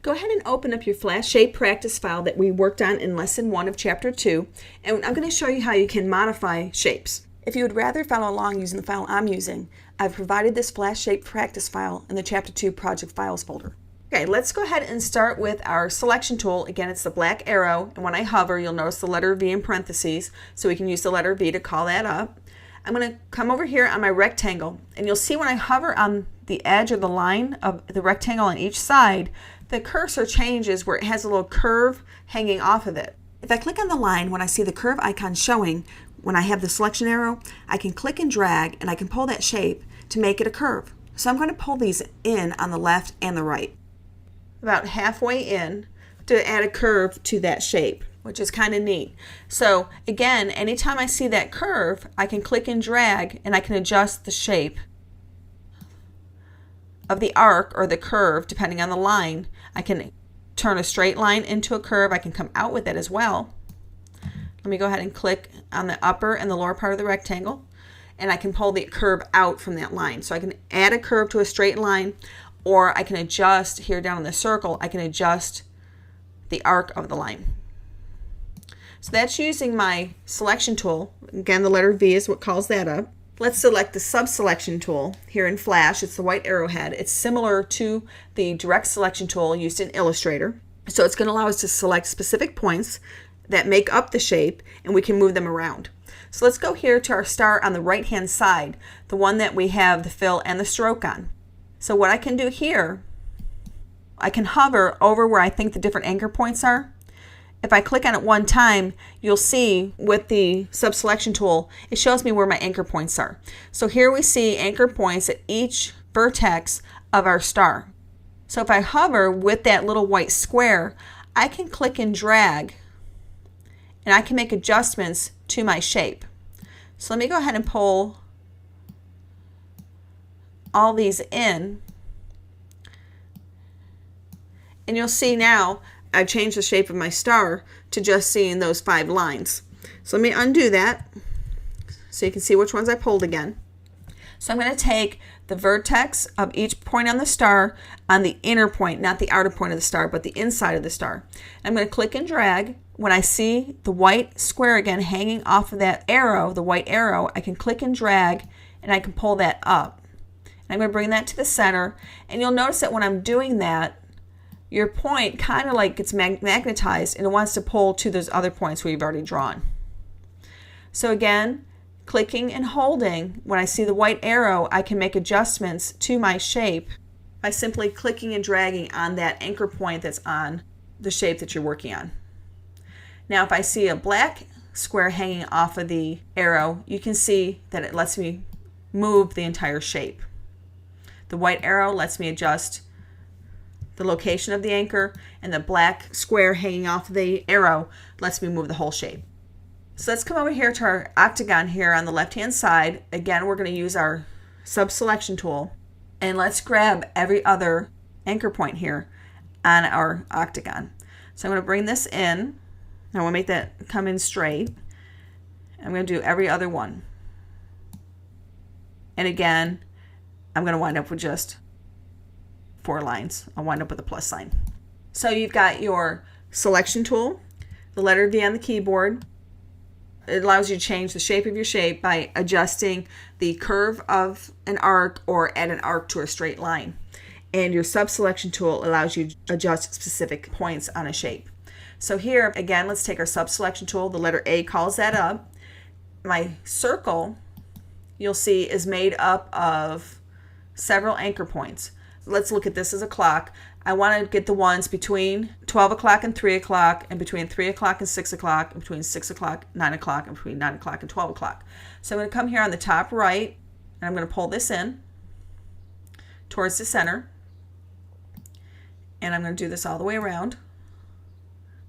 Go ahead and open up your Flash shape practice file that we worked on in lesson 1 of chapter 2, and I'm going to show you how you can modify shapes. If you would rather follow along using the file I'm using, I've provided this Flash shape practice file in the chapter 2 project files folder. Okay, let's go ahead and start with our selection tool. Again, it's the black arrow, and when I hover, you'll notice the letter V in parentheses, so we can use the letter V to call that up. I'm going to come over here on my rectangle, and you'll see when I hover on the edge of the line of the rectangle on each side, the cursor changes where it has a little curve hanging off of it. If I click on the line, when I see the curve icon showing, when I have the selection arrow, I can click and drag, and I can pull that shape to make it a curve. So I'm going to pull these in on the left and the right, about halfway in, to add a curve to that shape, which is kind of neat. So again, anytime I see that curve, I can click and drag, and I can adjust the shape of the arc or the curve depending on the line. I can turn a straight line into a curve. I can come out with it as well. Let me go ahead and click on the upper and the lower part of the rectangle, and I can pull the curve out from that line. So I can add a curve to a straight line, or I can adjust here down in the circle, I can adjust the arc of the line. So that's using my selection tool. Again, the letter V is what calls that up. Let's select the subselection tool here in Flash. It's the white arrowhead. It's similar to the direct selection tool used in Illustrator. So it's going to allow us to select specific points that make up the shape, and we can move them around. So let's go here to our star on the right hand side, the one that we have the fill and the stroke on. So what I can do here, I can hover over where I think the different anchor points are. If I click on it one time, you'll see with the subselection tool, it shows me where my anchor points are. So here we see anchor points at each vertex of our star. So if I hover with that little white square, I can click and drag, and I can make adjustments to my shape. So let me go ahead and pull all these in, and you'll see now I've changed the shape of my star to just seeing those 5 lines. So let me undo that so you can see which ones I pulled again. So I'm going to take the vertex of each point on the star on the inner point, not the outer point of the star, but the inside of the star. I'm going to click and drag. When I see the white square again hanging off of that arrow, the white arrow, I can click and drag, and I can pull that up. And I'm going to bring that to the center, and you'll notice that when I'm doing that, your point kind of like gets magnetized, and it wants to pull to those other points where you've already drawn. So again, clicking and holding, when I see the white arrow, I can make adjustments to my shape by simply clicking and dragging on that anchor point that's on the shape that you're working on. Now if I see a black square hanging off of the arrow, you can see that it lets me move the entire shape. The white arrow lets me adjust the location of the anchor, and the black square hanging off the arrow lets me move the whole shape. So let's come over here to our octagon here on the left hand side. Again, we're going to use our subselection tool, and let's grab every other anchor point here on our octagon. So I'm going to bring this in. I want to make that come in straight. I'm going to do every other one. And again, I'm going to wind up with just 4 lines. I'll wind up with a plus sign. So you've got your selection tool, the letter V on the keyboard. It allows you to change the shape of your shape by adjusting the curve of an arc or add an arc to a straight line. And your subselection tool allows you to adjust specific points on a shape. So here, again, let's take our subselection tool. The letter A calls that up. My circle, you'll see, is made up of several anchor points. Let's look at this as a clock. I want to get the ones between 12 o'clock and 3 o'clock, and between 3 o'clock and 6 o'clock, and between 6 o'clock, 9 o'clock, and between 9 o'clock and 12 o'clock. So I'm going to come here on the top right, and I'm going to pull this in towards the center, and I'm going to do this all the way around.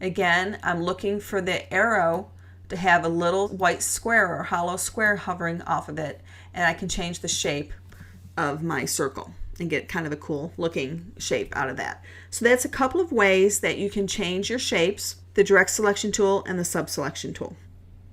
Again, I'm looking for the arrow to have a little white square or hollow square hovering off of it, and I can change the shape of my circle and get kind of a cool looking shape out of that. So that's a couple of ways that you can change your shapes, the direct selection tool and the subselection tool.